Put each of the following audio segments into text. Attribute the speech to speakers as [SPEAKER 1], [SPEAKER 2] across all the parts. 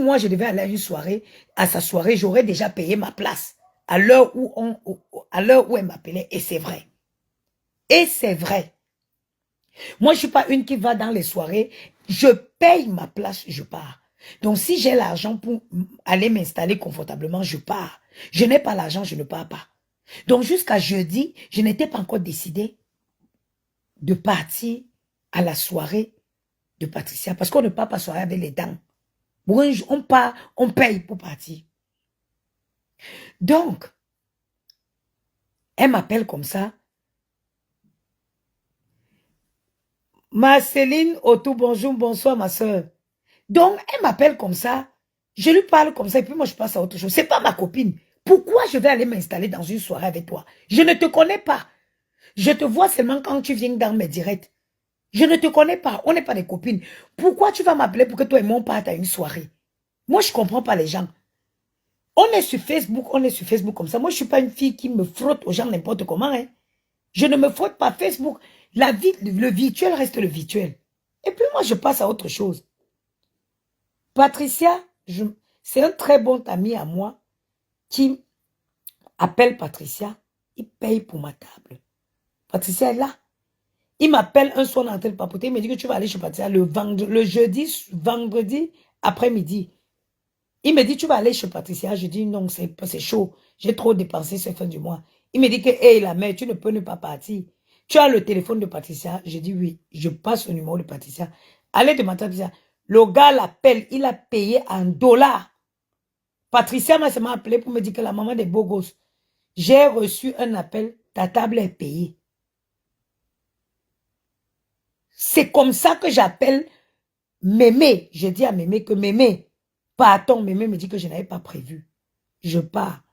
[SPEAKER 1] moi, je devais aller à une soirée, à sa soirée, j'aurais déjà payé ma place à l'heure où elle m'appelait. Et c'est vrai. Et c'est vrai. Moi, je ne suis pas une qui va dans les soirées. Je paye ma place, je pars. Donc, si j'ai l'argent pour aller m'installer confortablement, je pars. Je n'ai pas l'argent, je ne pars pas. Donc, jusqu'à jeudi, je n'étais pas encore décidé de partir à la soirée de Patricia. Parce qu'on ne part pas soirée avec les dents. On part, on paye pour partir. Donc, elle m'appelle comme ça. Marceline Autou, bonjour, bonsoir ma soeur. Donc, elle m'appelle comme ça. Je lui parle comme ça et puis moi je passe à autre chose. C'est pas ma copine. Pourquoi je vais aller m'installer dans une soirée avec toi? Je ne te connais pas. Je te vois seulement quand tu viens dans mes directs. Je ne te connais pas. On n'est pas des copines. Pourquoi tu vas m'appeler pour que toi et moi on parte à une soirée? Moi, je ne comprends pas les gens. On est sur Facebook comme ça. Moi, je ne suis pas une fille qui me frotte aux gens n'importe comment. Hein. Je ne me frotte pas Facebook. La vie, le virtuel reste le virtuel. Et puis moi, je passe à autre chose. Patricia, c'est un très bon ami à moi qui appelle Patricia. Il paye pour ma table. Patricia est là. Il m'appelle un soir dans tel papoter. Il me dit que tu vas aller chez Patricia le jeudi, vendredi après-midi. Il me dit, tu vas aller chez Patricia. Je dis, non, c'est chaud. J'ai trop dépensé cette fin du mois. Il me dit que, hé, la mère, tu ne peux ne pas partir. Tu as le téléphone de Patricia? Je dis, oui. Je passe le numéro de Patricia. Allez de Patricia. Le gars l'appelle. Il a payé en dollars. Patricia m'a seulement appelé pour me dire que la maman des beaux gosses, j'ai reçu un appel. Ta table est payée. C'est comme ça que j'appelle Mémé. Je dis à Mémé que Mémé, partons. Mémé me dit que je n'avais pas prévu. Je pars.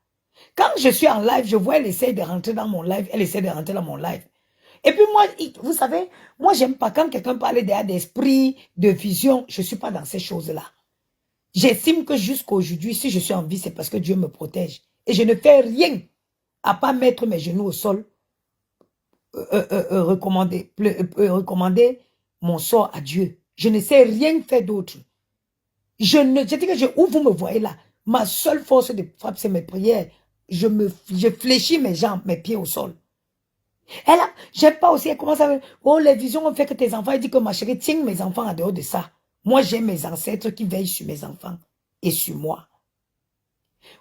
[SPEAKER 1] Quand je suis en live, je vois elle essaie de rentrer dans mon live, elle essaie de rentrer dans mon live. Et puis moi, vous savez, moi j'aime pas quand quelqu'un parle d'esprit, de vision, je ne suis pas dans ces choses-là. J'estime que jusqu'aujourd'hui, si je suis en vie, c'est parce que Dieu me protège. Et je ne fais rien à pas mettre mes genoux au sol, recommander mon sort à Dieu. Je ne sais rien faire d'autre. Je dis que où vous me voyez là, ma seule force de frappe, c'est mes prières. Je fléchis mes jambes, mes pieds au sol. Elle a, j'aime pas aussi, elle commence à dire, oh, les visions ont fait que tes enfants, elle dit que ma chérie, tiens mes enfants en dehors de ça. Moi, j'ai mes ancêtres qui veillent sur mes enfants et sur moi.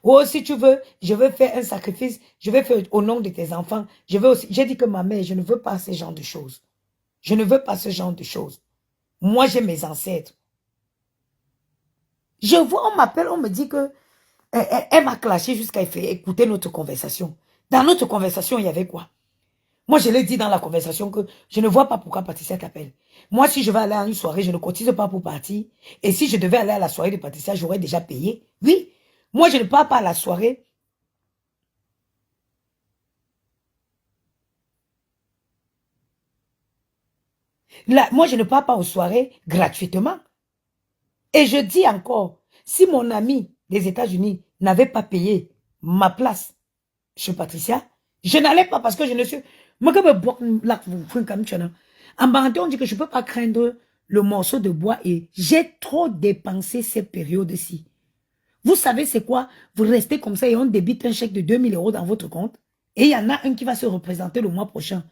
[SPEAKER 1] Oh, si tu veux, je veux faire un sacrifice, je vais faire au nom de tes enfants. Je veux aussi, j'ai dit que ma mère, je ne veux pas ce genre de choses. Je ne veux pas ce genre de choses. Moi, j'ai mes ancêtres. Je vois, on m'appelle, on me dit que elle m'a clashé jusqu'à écouter notre conversation. Dans notre conversation, il y avait quoi? Moi, je l'ai dit dans la conversation que je ne vois pas pourquoi Patricia t'appelle. Moi, si je vais aller à une soirée, je ne cotise pas pour partir. Et si je devais aller à la soirée de Patricia, j'aurais déjà payé. Oui. Moi, je ne pars pas à la soirée. Là, moi, je ne pars pas aux soirées gratuitement. Et je dis encore, si mon ami des États-Unis n'avait pas payé ma place chez Patricia, je n'allais pas parce que je ne suis... Moi, on dit que je ne peux pas craindre le morceau de bois et j'ai trop dépensé cette période-ci. Vous savez c'est quoi? Vous restez comme ça et on débite un chèque de 2000 € dans votre compte et il y en a un qui va se représenter le mois prochain.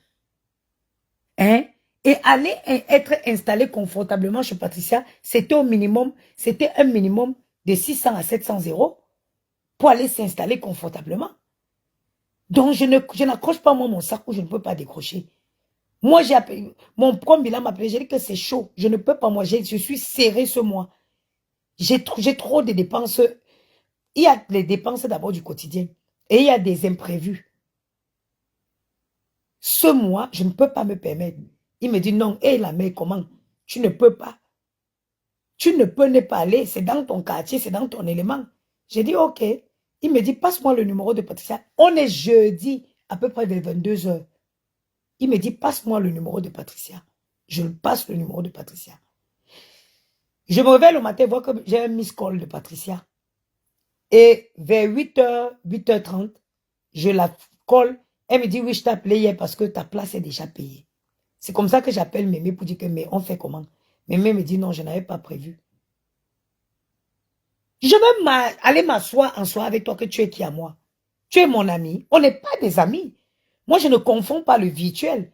[SPEAKER 1] Hein? Et aller être installé confortablement chez Patricia, c'était un minimum de 600 à 700 € pour aller s'installer confortablement. Donc, je n'accroche pas moi mon sac où je ne peux pas décrocher. Moi, j'ai appelé, mon premier bilan m'a appelé, j'ai dit que c'est chaud. Je ne peux pas, moi, je suis serré ce mois. J'ai trop de dépenses. Il y a les dépenses d'abord du quotidien et il y a des imprévus. Ce mois, je ne peux pas me permettre. Il me dit non, hé la mère, comment? Tu ne peux pas. Tu ne peux ne pas aller, c'est dans ton quartier, c'est dans ton élément. J'ai dit ok. Il me dit passe-moi le numéro de Patricia. On est jeudi, à peu près vers 22 h. Il me dit passe-moi le numéro de Patricia. Je passe le numéro de Patricia. Je me réveille le matin, voir que j'ai un miss call de Patricia. Et vers 8 h, 8 h 30, je la call. Elle me dit oui, je t'ai appelé hier parce que ta place est déjà payée. C'est comme ça que j'appelle Mémé pour dire que mais on fait comment? Mémé me dit non, je n'avais pas prévu. Je veux aller m'asseoir en soirée avec toi que tu es qui à moi. Tu es mon ami. On n'est pas des amis. Moi, je ne confonds pas le virtuel.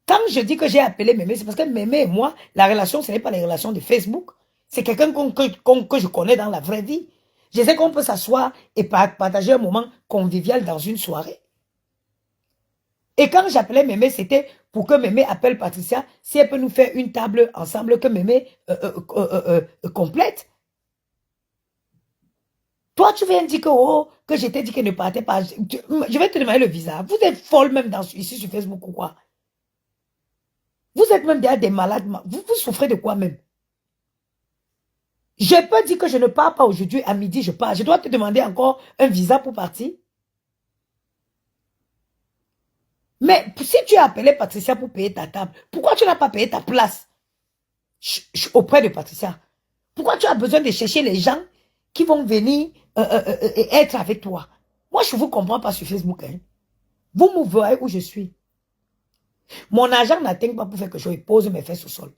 [SPEAKER 1] Quand je dis que j'ai appelé Mémé, c'est parce que Mémé et moi, la relation, ce n'est pas la relation de Facebook. C'est quelqu'un que je connais dans la vraie vie. Je sais qu'on peut s'asseoir et partager un moment convivial dans une soirée. Et quand j'appelais Mémé, c'était pour que Mémé appelle Patricia, si elle peut nous faire une table ensemble, que Mémé complète. Toi, tu viens dire que, oh, que je t'ai dit qu'elle ne partait pas. Je vais te demander le visa. Vous êtes folle même ici sur Facebook ou quoi? Vous êtes même déjà des malades. Vous souffrez de quoi même? Je peux dire que je ne pars pas aujourd'hui, à midi, je pars. Je dois te demander encore un visa pour partir. Mais si tu as appelé Patricia pour payer ta table, pourquoi tu n'as pas payé ta place auprès de Patricia? Pourquoi tu as besoin de chercher les gens qui vont venir être avec toi? Moi, je ne vous comprends pas sur Facebook. Hein. Vous me voyez où je suis. Mon argent n'atteint pas pour faire quelque chose, je pose mes fesses au sol.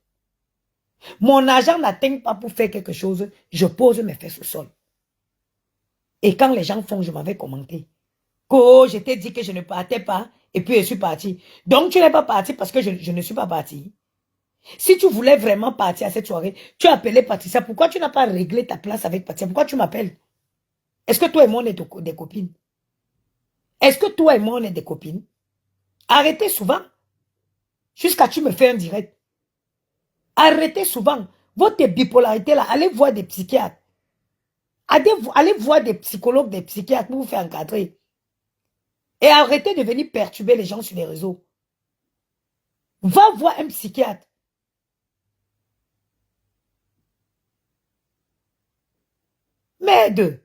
[SPEAKER 1] Mon argent n'atteint pas pour faire quelque chose, je pose mes fesses au sol. Et quand les gens font, je m'avais commenté. Oh, je t'ai dit que je ne partais pas, et puis je suis parti. Donc, tu n'es pas parti parce que je ne suis pas parti. Si tu voulais vraiment partir à cette soirée, tu as appelé Patricia. Pourquoi tu n'as pas réglé ta place avec Patricia? Pourquoi tu m'appelles? Est-ce que toi et moi, on est des copines? Est-ce que toi et moi, on est des copines? Arrêtez souvent. Jusqu'à tu me fais un direct. Arrêtez souvent. Votre bipolarité là, allez voir des psychiatres. Allez voir des psychologues, des psychiatres pour vous faire encadrer. Et arrêtez de venir perturber les gens sur les réseaux. Va voir un psychiatre. Merde.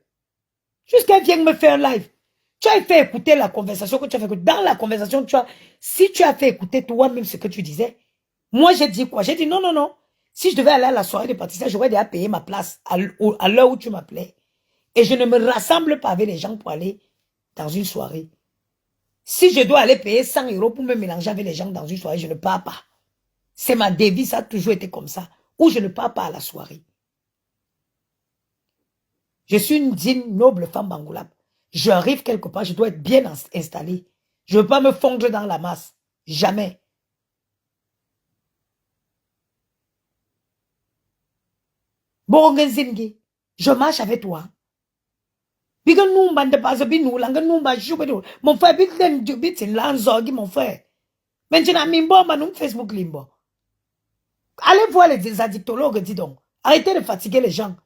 [SPEAKER 1] Jusqu'à vienne me faire un live. Tu as fait écouter la conversation que tu as fait écouter. Dans la conversation, si tu as fait écouter toi-même ce que tu disais, moi j'ai dit quoi? J'ai dit non, non, non. Si je devais aller à la soirée de Patricia, j'aurais déjà payé ma place à l'heure où tu m'appelais. Et je ne me rassemble pas avec les gens pour aller dans une soirée. Si je dois aller payer 100 € pour me mélanger avec les gens dans une soirée, je ne pars pas. C'est ma devise, ça a toujours été comme ça. Ou je ne pars pas à la soirée. Je suis une digne, noble femme bangoulable. J'arrive quelque part, je dois être bien installée. Je ne veux pas me fondre dans la masse. Jamais. Bon, je marche avec toi. Mon frère, mon frère. Maintenant, Facebook limbo. Allez voir les addictologues, dis donc. Arrêtez de fatiguer les gens.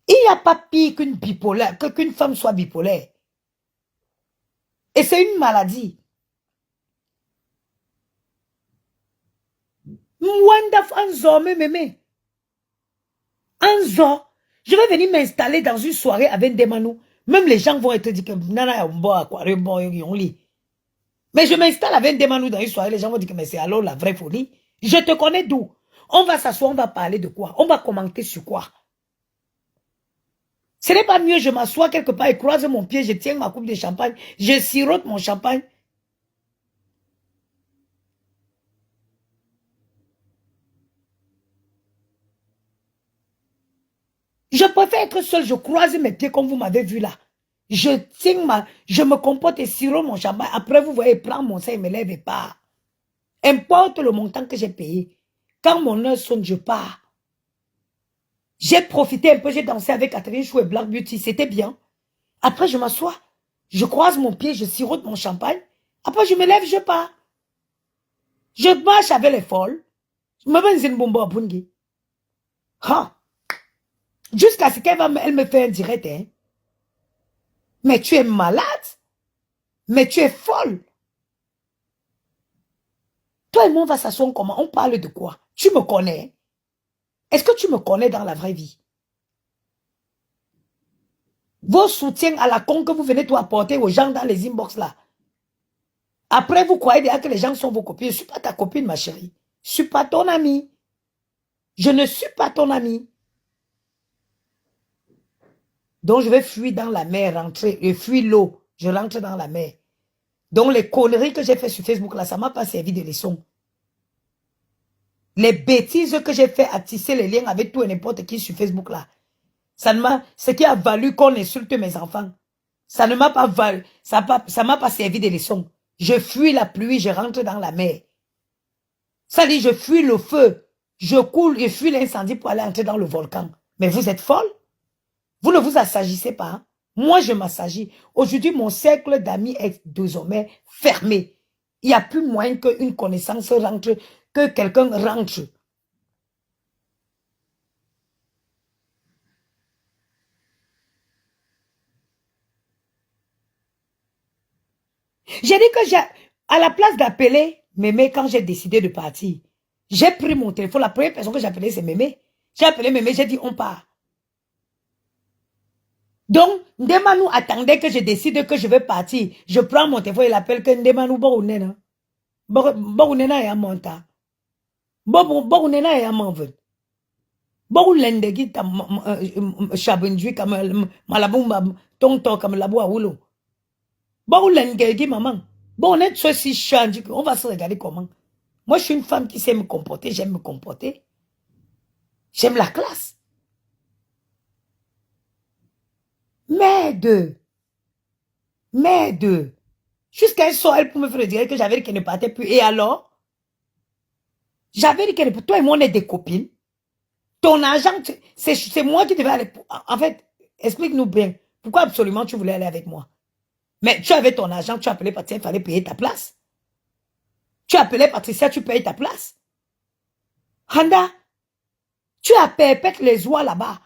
[SPEAKER 1] Il n'y a pas pire qu'une bipolaire, qu'une femme soit bipolaire. Et c'est une maladie. Anzo, je vais venir m'installer dans une soirée avec des manous. Même les gens vont te dire que mais je m'installe avec des manous dans une soirée, les gens vont dire que mais c'est alors la vraie folie. Je te connais d'où? On va s'asseoir, on va parler de quoi? On va commenter sur quoi? Ce n'est pas mieux, je m'assois quelque part et croise mon pied, je tiens ma coupe de champagne, je sirote mon champagne. Je préfère être seul, je croise mes pieds comme vous m'avez vu là. Je tiens je me comporte et sirote mon champagne. Après, vous voyez, prends mon sein et me lève et part. Importe le montant que j'ai payé. Quand mon heure sonne, je pars. J'ai profité un peu, j'ai dansé avec Catherine Chou et Black Beauty, c'était bien. Après, je m'assois, je croise mon pied, je sirote mon champagne. Après, je me lève, je pars. Je marche avec les folles. Je me mets une bombe à Bungi. Jusqu'à ce qu'elle me fait un direct. Hein. Mais tu es malade. Mais tu es folle. Toi et moi, on va s'asseoir comment? On parle de quoi? Tu me connais? Est-ce que tu me connais dans la vraie vie? Vos soutiens à la con que vous venez tout apporter aux gens dans les inbox là. Après, vous croyez déjà que les gens sont vos copines. Je ne suis pas ta copine, ma chérie. Je ne suis pas ton amie. Je ne suis pas ton amie. Donc, je vais fuir dans la mer, rentrer, et fuir l'eau. Je rentre dans la mer. Donc, les conneries que j'ai fait sur Facebook là, ça ne m'a pas servi de leçon. Les bêtises que j'ai fait à tisser les liens avec tout et n'importe qui sur Facebook là. Ce qui a valu qu'on insulte mes enfants. Ça ne m'a pas valu, ça m'a pas servi de leçon. Je fuis la pluie, je rentre dans la mer. Ça dit, je fuis le feu. Je coule, je fuis l'incendie pour aller entrer dans le volcan. Mais vous êtes folle? Vous ne vous assagissez pas. Hein? Moi, je m'assagis. Aujourd'hui, mon cercle d'amis est désormais fermé. Il n'y a plus moyen qu'une connaissance rentre, que quelqu'un rentre. J'ai dit que à la place d'appeler Mémé quand j'ai décidé de partir, j'ai pris mon téléphone. La première personne que j'ai appelée, c'est Mémé. J'ai appelé Mémé, j'ai dit on part. Donc, Ndemanou attendait que je décide que je vais partir. Je prends mon téléphone, il appelle que Ndemanou Bounena. Bounena est à monta. Bounena est à monven. Bounendegi tam chabundui comme malabumba tonto comme la bois rouleau. Bounendegi maman. Bon, on est ceci change, on va se regarder comment. Moi, je suis une femme qui sait me comporter, j'aime me comporter. J'aime la classe. Merde. Jusqu'à un soir, elle pour me faire dire que j'avais dit qu'elle ne partait plus. Et alors? J'avais dit qu'elle, toi et moi, on est des copines. Ton argent, c'est moi qui devais aller. En fait, explique-nous bien. Pourquoi absolument tu voulais aller avec moi? Mais tu avais ton argent, tu appelais Patricia, il fallait payer ta place. Tu appelais Patricia, tu payes ta place. Handa, tu as perpète les oies là-bas.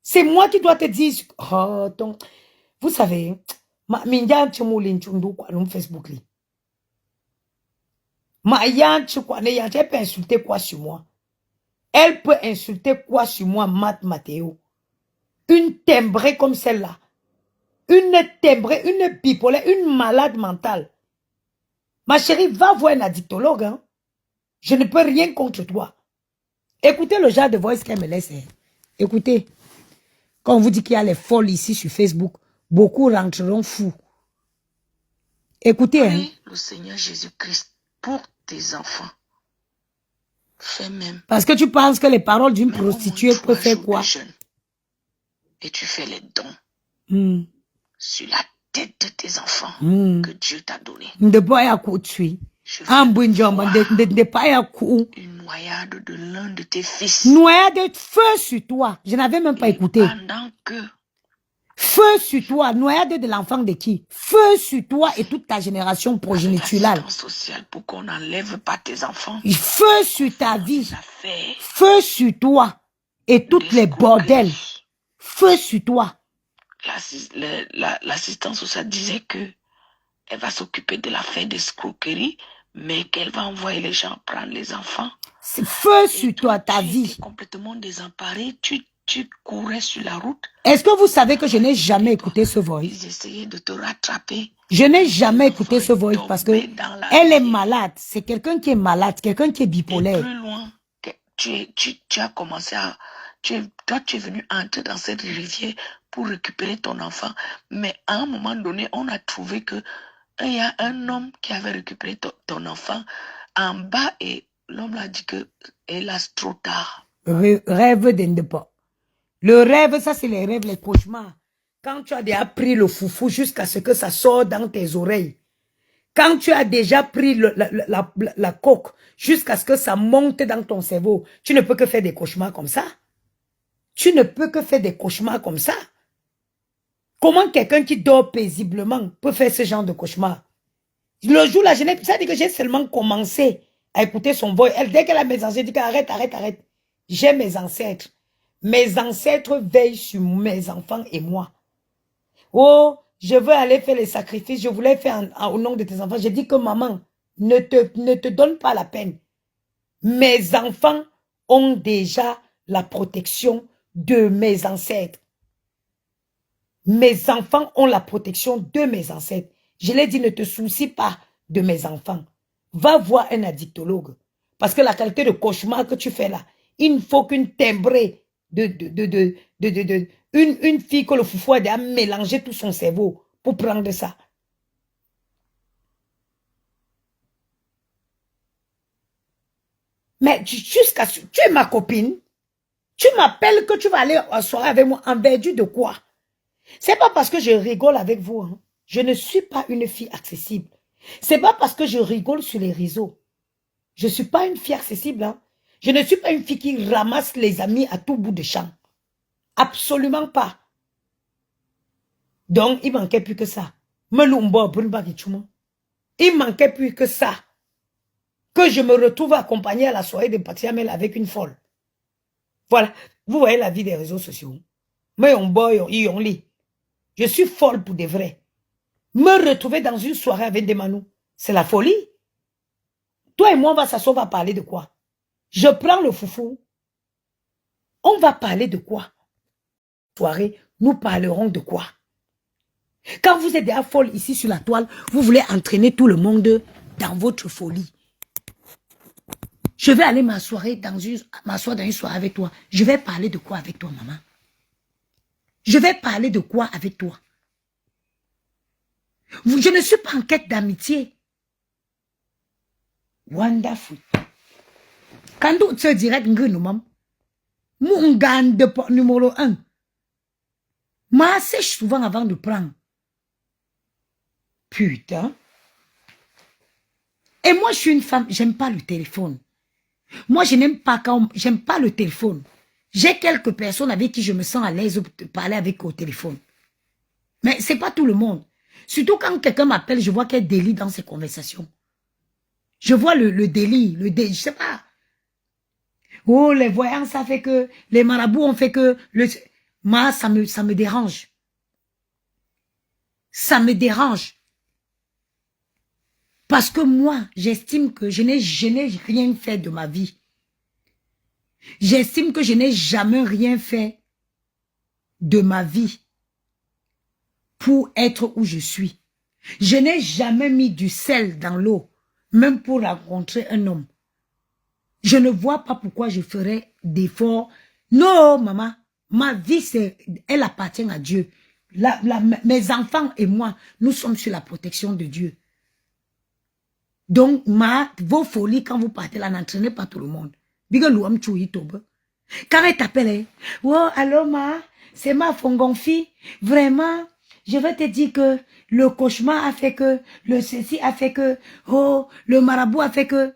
[SPEAKER 1] C'est moi qui dois te dire. Oh, vous savez, Facebook. Elle peut insulter quoi sur moi? Elle peut insulter quoi sur moi, Mathéo? Une timbrée comme celle-là. Une timbrée, une bipolaire, une malade mentale. Ma chérie, va voir un addictologue. Hein? Je ne peux rien contre toi. Écoutez le genre de voice qu'elle me laisse. Hein. Écoutez. Quand on vous dit qu'il y a les folles ici sur Facebook, beaucoup rentreront fous. Écoutez. Hein.
[SPEAKER 2] Le Seigneur Jésus-Christ pour tes enfants. Fais même.
[SPEAKER 1] Parce que tu penses que les paroles d'une prostituée peuvent faire quoi?
[SPEAKER 2] Et tu fais les dons sur la tête de tes enfants que Dieu t'a donné.
[SPEAKER 1] De boy à coup tuer.
[SPEAKER 2] Une noyade de l'un de tes fils.
[SPEAKER 1] Noyade de feu sur toi. Je n'avais même pas écouté.
[SPEAKER 2] Pendant que
[SPEAKER 1] feu sur toi, noyade de l'enfant de qui? Feu sur toi et toute ta génération progéniturale.
[SPEAKER 2] Sociale pour qu'on n'enlève pas tes enfants.
[SPEAKER 1] Feu sur ta vie. Feu sur toi et toutes les bordels. Feu sur toi.
[SPEAKER 2] L'assistance sociale disait que elle va s'occuper de l'affaire d'escroquerie, mais qu'elle va envoyer les gens prendre les enfants.
[SPEAKER 1] C'est feu sur toi, ta vie.
[SPEAKER 2] Tu étais complètement désemparé, tu courais sur la route.
[SPEAKER 1] Est-ce que vous savez que je n'ai jamais écouté ce voice?
[SPEAKER 2] Ils essayaient de te rattraper.
[SPEAKER 1] Je n'ai jamais écouté ce voice parce que elle est malade. C'est quelqu'un qui est malade, quelqu'un qui est bipolaire.
[SPEAKER 2] Et plus loin, tu as commencé à... Toi, tu es venu entrer dans cette rivière pour récupérer ton enfant. Mais à un moment donné, on a trouvé que il y a un homme qui avait récupéré ton enfant en bas et l'homme a dit que hélas, trop tard.
[SPEAKER 1] Rêve d'indépendant. Le rêve, ça c'est les rêves, les cauchemars. Quand tu as déjà pris le foufou jusqu'à ce que ça sorte dans tes oreilles. Quand tu as déjà pris la coque jusqu'à ce que ça monte dans ton cerveau, tu ne peux que faire des cauchemars comme ça. Tu ne peux que faire des cauchemars comme ça. Comment quelqu'un qui dort paisiblement peut faire ce genre de cauchemar? Le jour là, ça dit que j'ai seulement commencé à écouter son voix. Dès qu'elle a mes ancêtres, dit arrête. J'ai mes ancêtres. Mes ancêtres veillent sur mes enfants et moi. Oh, je veux aller faire les sacrifices. Je voulais faire au nom de tes enfants. J'ai dit que maman, ne te donne pas la peine. Mes enfants ont déjà la protection de mes ancêtres. Mes enfants ont la protection de mes ancêtres. Je l'ai dit, ne te soucie pas de mes enfants. Va voir un addictologue. Parce que la qualité de cauchemar que tu fais là, il faut qu'une timbrée une fille que le foufou a déjà mélangé tout son cerveau pour prendre ça. Mais jusqu'à... Tu es ma copine. Tu m'appelles que tu vas aller en soirée avec moi en vertu de quoi? C'est pas parce que je rigole avec vous. Hein. Je ne suis pas une fille accessible. C'est pas parce que je rigole sur les réseaux. Je ne suis pas une fille accessible. Hein. Je ne suis pas une fille qui ramasse les amis à tout bout de champ. Absolument pas. Donc, il manquait plus que ça. Il manquait plus que ça. Que je me retrouve accompagnée à la soirée de Patiamel avec une folle. Voilà. Vous voyez la vie des réseaux sociaux. Mais on boy, on lit. Je suis folle pour de vrai. Me retrouver dans une soirée avec des manous, c'est la folie. Toi et moi, on va s'asseoir, on va parler de quoi? Je prends le foufou. On va parler de quoi? Soirée, nous parlerons de quoi? Quand vous êtes déjà folle ici sur la toile, vous voulez entraîner tout le monde dans votre folie. Je vais aller m'asseoir dans une soirée avec toi. Je vais parler de quoi avec toi, maman? Je vais parler de quoi avec toi? Je ne suis pas en quête d'amitié. Wonderful. Quand tu te dirais que nous, maman, mon gars de numéro 1, moi, sèche souvent avant de prendre. Putain. Et moi, je suis une femme, j'aime pas le téléphone. Moi, je n'aime pas j'aime pas le téléphone. J'ai quelques personnes avec qui je me sens à l'aise de parler avec au téléphone. Mais c'est pas tout le monde. Surtout quand quelqu'un m'appelle, je vois qu'il y a délit dans ces conversations. Je vois le délit, je sais pas. Oh, les voyants, ça fait que, les marabouts ont fait que, moi, ça me dérange. Ça me dérange. Parce que moi, j'estime que je n'ai rien fait de ma vie. J'estime que je n'ai jamais rien fait de ma vie pour être où je suis. Je n'ai jamais mis du sel dans l'eau, même pour rencontrer un homme. Je ne vois pas pourquoi je ferais d'efforts. Non, maman, ma vie, elle appartient à Dieu. Mes enfants et moi, nous sommes sur la protection de Dieu. Donc, vos folies, quand vous partez là, n'entraînez pas tout le monde. Quand elle t'appelle, oh, allô, c'est ma fongonfi. Vraiment, je vais te dire que le cauchemar a fait que, le ceci a fait que, oh, le marabout a fait que.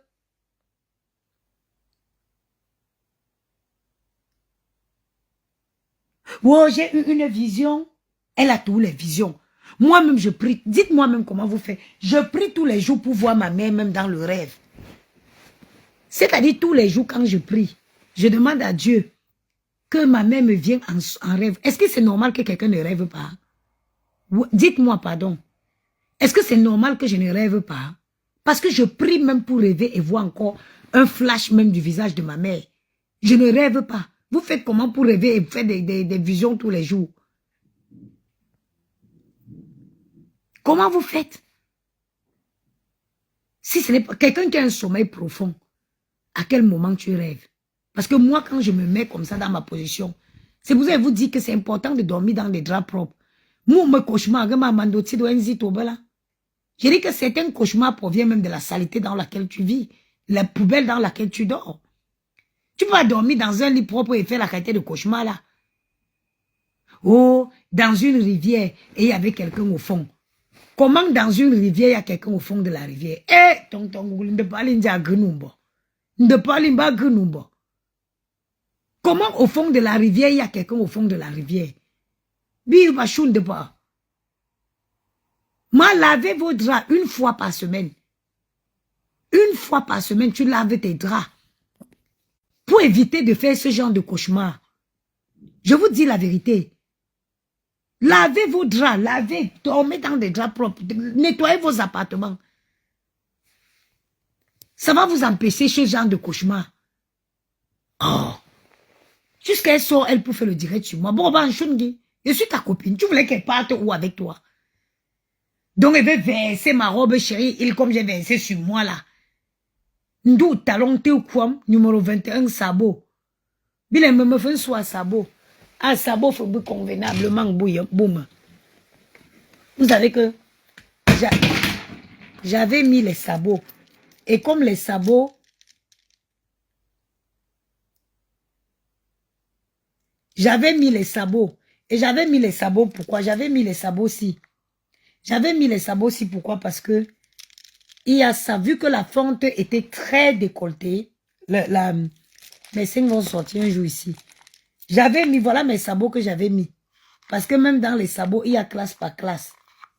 [SPEAKER 1] Oh, j'ai eu une vision. Elle a toutes les visions. Moi-même, je prie. Dites-moi même comment vous faites. Je prie tous les jours pour voir ma mère, même dans le rêve. C'est-à-dire tous les jours quand je prie, je demande à Dieu que ma mère me vienne en rêve. Est-ce que c'est normal que quelqu'un ne rêve pas? Dites-moi pardon. Est-ce que c'est normal que je ne rêve pas? Parce que je prie même pour rêver et voir encore un flash même du visage de ma mère. Je ne rêve pas. Vous faites comment pour rêver et faire des visions tous les jours? Comment vous faites? Si ce n'est pas quelqu'un qui a un sommeil profond, à quel moment tu rêves? Parce que moi, quand je me mets comme ça dans ma position, c'est pour ça que je vous dis que c'est important de dormir dans des draps propres. Moi, mes cauchemars, je dis que certains cauchemars proviennent même de la saleté dans laquelle tu vis, la poubelle dans laquelle tu dors. Tu peux pas dormir dans un lit propre et faire la qualité de cauchemar là. Oh, dans une rivière et il y avait quelqu'un au fond. Comment dans une rivière il y a quelqu'un au fond de la rivière? Eh, tonton, ne parle pas de Grenouba. Comment au fond de la rivière il y a quelqu'un au fond de la rivière? Bibachoun de pas. Moi, lavez vos draps une fois par semaine. Une fois par semaine, tu laves tes draps. Pour éviter de faire ce genre de cauchemar. Je vous dis la vérité. Lavez vos draps, dormez dans des draps propres, nettoyez vos appartements. Ça va vous empêcher ce genre de cauchemar. Oh. Jusqu'à elle sort, elle peut faire le direct sur moi. Bon, ben, je suis ta copine. Tu voulais qu'elle parte où avec toi? Donc, elle veut verser ma robe chérie, comme j'ai versé sur moi là. Ndou talon te kwam, numéro 21, sabot. Bila me fait soit sabot. Ah, sabot, faut be convenablement boum. Vous savez que j'avais mis les sabots. Et comme les sabots, J'avais mis les sabots. Et j'avais mis les sabots, pourquoi? J'avais mis les sabots aussi. J'avais mis les sabots aussi, pourquoi? Parce que il y a ça, vu que la fente était très décolletée, mes seins vont sortir un jour ici. J'avais mis, voilà mes sabots que j'avais mis. Parce que même dans les sabots, il y a classe par classe.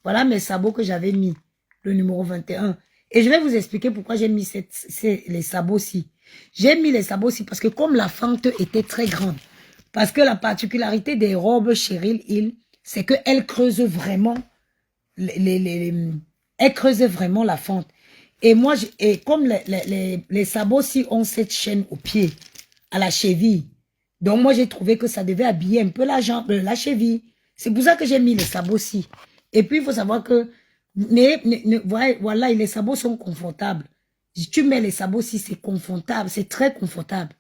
[SPEAKER 1] Voilà mes sabots que j'avais mis, le numéro 21. Et je vais vous expliquer pourquoi j'ai mis les sabots-ci. J'ai mis les sabots-ci parce que comme la fente était très grande, parce que la particularité des robes Cheryl Hill, c'est qu'elles creusent vraiment, elles creusent vraiment la fente. Et moi, et comme les sabots-ci ont cette chaîne au pied, à la cheville, donc moi j'ai trouvé que ça devait habiller un peu la jambe, la cheville. C'est pour ça que j'ai mis les sabots-ci. Et puis il faut savoir que, voilà, les sabots sont confortables. Si tu mets les sabots-ci, c'est confortable, c'est très confortable.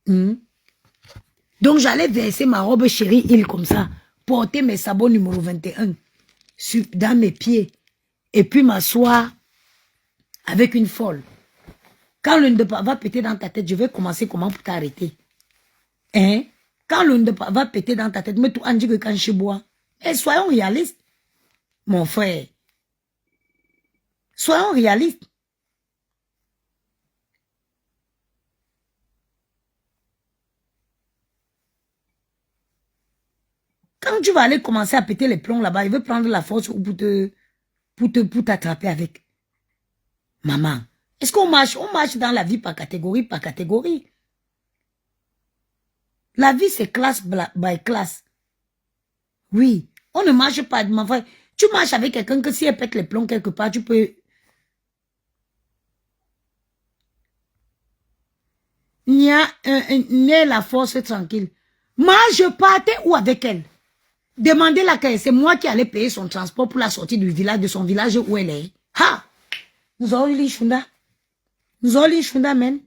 [SPEAKER 1] Donc j'allais verser ma robe Chérie Hill comme ça, porter mes sabots numéro 21 dans mes pieds, et puis m'asseoir avec une folle. Quand l'une de va péter dans ta tête, je vais commencer comment pour t'arrêter. Hein? Quand l'une de va péter dans ta tête, mais tout en dit que quand je bois. Et soyons réalistes, mon frère. Soyons réalistes. Quand tu vas aller commencer à péter les plombs là-bas, il veut prendre la force pour t'attraper avec. Maman, est-ce qu'on marche? On marche dans la vie par catégorie, par catégorie. La vie, c'est classe by classe. Oui, on ne marche pas, ma frère. Tu marches avec quelqu'un que si elle pète les plombs quelque part, tu peux... Il y a la force tranquille. Moi, je partais où avec elle? Demandez laquelle. C'est moi qui allais payer son transport pour la sortie du village, de son village où elle est. Ha! Nous avons eu l'Ishunda. Nous avons eu l'Ishunda, même.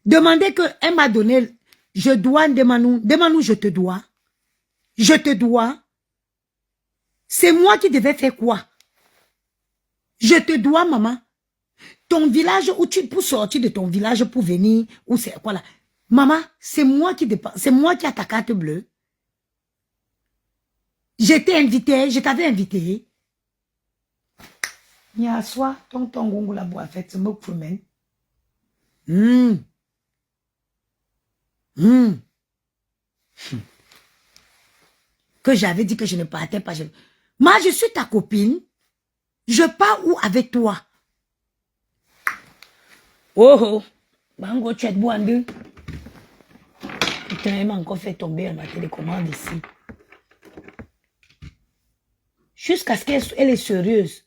[SPEAKER 1] Demandez que elle m'a donné, je dois, demande-nous, je te dois. Je te dois. C'est moi qui devais faire quoi? Je te dois, maman. Ton village où tu pour sortir de ton village pour venir, où c'est quoi là? Maman, c'est moi qui dépense, c'est moi qui ai ta carte bleue. J'étais invité, je t'avais invité. Il y a soir, tonton Gongo la boîte fait, c'est moi qui mène. Que j'avais dit que je ne partais pas. Moi, je suis ta copine. Je pars où avec toi? Oh, Bango, tu es de Boandou. Putain, elle m'a encore fait tomber ma télécommande ici. Jusqu'à ce qu'elle est sérieuse.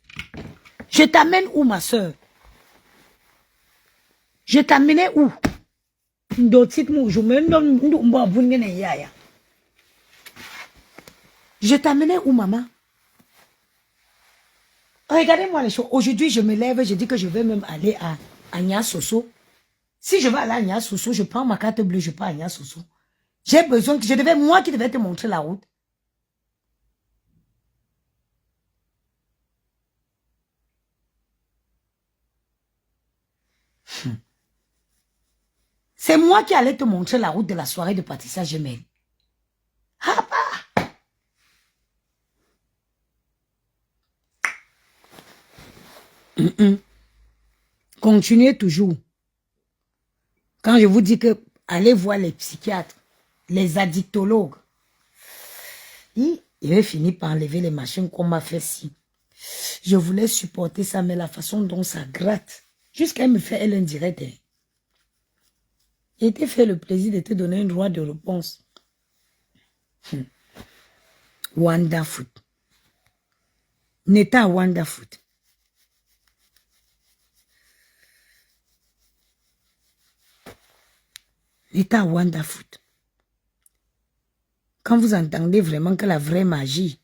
[SPEAKER 1] Je t'amène où, ma soeur? Je t'amenais où? Je t'amenais où, maman? Regardez-moi les choses. Aujourd'hui, je me lève, je dis que je vais même aller à Niasoso. Si je vais aller à Niasoso, je prends ma carte bleue, je pars à Niasoso. J'ai besoin que moi qui devais te montrer la route. C'est moi qui allais te montrer la route de la soirée de Patricia Gemel. Ah bah! Continuez toujours. Quand je vous dis que allez voir les psychiatres, les addictologues, il va finir par enlever les machines qu'on m'a fait si. Je voulais supporter ça, mais la façon dont ça gratte, jusqu'à me faire elle indirecte. Il t'a fait le plaisir de te donner un droit de réponse. Wonderful. Neta wonderful. Neta wonderful. Quand vous entendez vraiment que la vraie magie,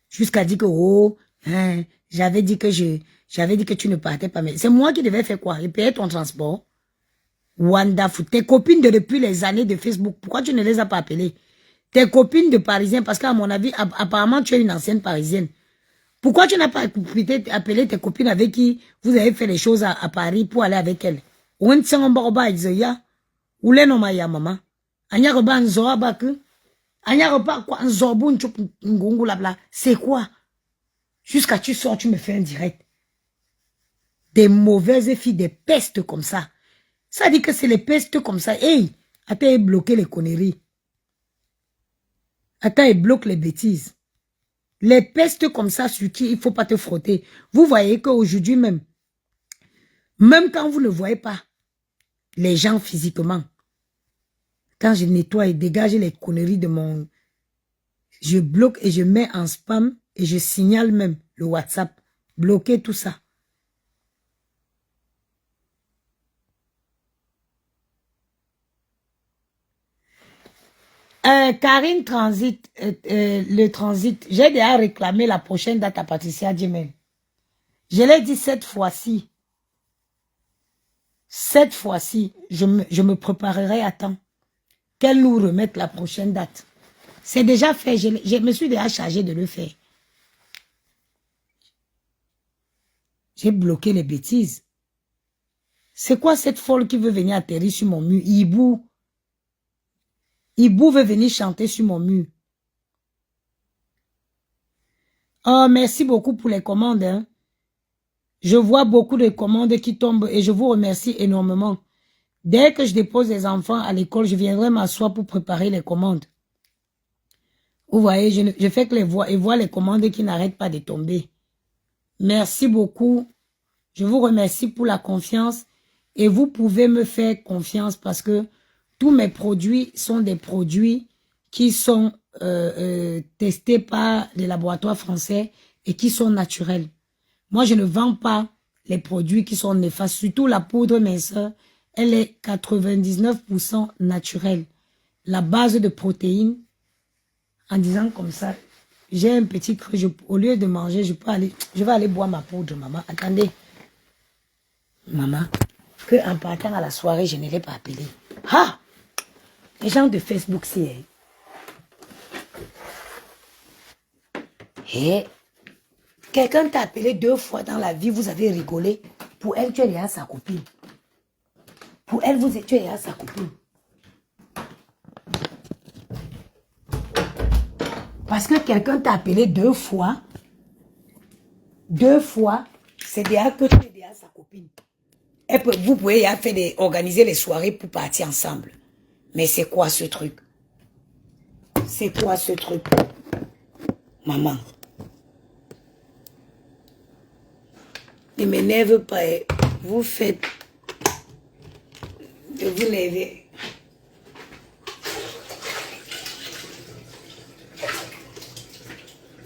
[SPEAKER 1] jusqu'à dire que, oh, hein, j'avais dit que tu ne partais pas, mais c'est moi qui devais faire quoi? Et payer ton transport? Wonderful. Tes copines de depuis les années de Facebook, pourquoi tu ne les as pas appelées? Tes copines de Parisiens, parce qu'à mon avis, apparemment, tu es une ancienne Parisienne. Pourquoi tu n'as pas appelé tes copines avec qui vous avez fait les choses à Paris pour aller avec elles? Ou les maman. C'est quoi? Jusqu'à tu sors, tu me fais un direct. Des mauvaises filles, des pestes comme ça. Ça dit que c'est les pestes comme ça. Hey, attends, il bloque les conneries. Attends, il bloque les bêtises. Les pestes comme ça sur qui il ne faut pas te frotter. Vous voyez qu'aujourd'hui même quand vous ne voyez pas les gens physiquement, quand je nettoie et dégage les conneries de mon... Je bloque et je mets en spam et je signale même le WhatsApp. Bloquez tout ça. Karine Transit, le transit, j'ai déjà réclamé la prochaine date à Patricia Djemel. Je l'ai dit cette fois-ci. Cette fois-ci, je me préparerai à temps. Qu'elle nous remette la prochaine date. C'est déjà fait, je me suis déjà chargé de le faire. J'ai bloqué les bêtises. C'est quoi cette folle qui veut venir atterrir sur mon mur? Hibou. Hibou veut venir chanter sur mon mur. Oh, merci beaucoup pour les commandes. Hein. Je vois beaucoup de commandes qui tombent et je vous remercie énormément. Dès que je dépose les enfants à l'école, je viendrai m'asseoir pour préparer les commandes. Vous voyez, je fais que les voix et vois les commandes qui n'arrêtent pas de tomber. Merci beaucoup. Je vous remercie pour la confiance et vous pouvez me faire confiance parce que tous mes produits sont des produits qui sont testés par les laboratoires français et qui sont naturels. Moi, je ne vends pas les produits qui sont néfastes. Surtout la poudre minceur, elle est 99% naturelle. La base de protéines, en disant comme ça, j'ai un petit creux, au lieu de manger, je vais aller boire ma poudre, maman. Attendez. Maman, qu'en partant à la soirée, je ne l'ai pas appelé. Ah! Les gens de Facebook, c'est... Hey, quelqu'un t'a appelé 2 fois dans la vie, vous avez rigolé. Pour elle, tu es déjà sa copine. Pour elle, tu es déjà sa copine. Parce que quelqu'un t'a appelé 2 fois. 2 fois, c'est déjà que tu es déjà sa copine. Et vous pouvez organiser les soirées pour partir ensemble. Mais c'est quoi ce truc? C'est quoi ce truc? Maman. Ne m'énerve pas. Vous faites de vous lever.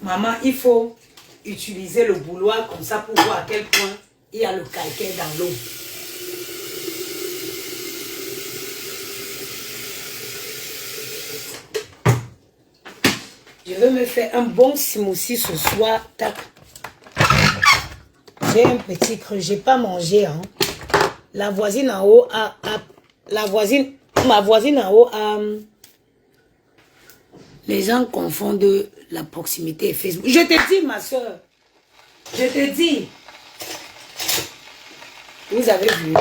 [SPEAKER 1] Maman, il faut utiliser le bouloir comme ça pour voir à quel point il y a le calcaire dans l'eau. Je veux me faire un bon smoothie ce soir. Tac. J'ai un petit creux, j'ai pas mangé. Hein. La voisine en haut ma voisine en haut a... Les gens confondent la proximité et Facebook. Je te dis, ma soeur. Je te dis. Vous avez vu.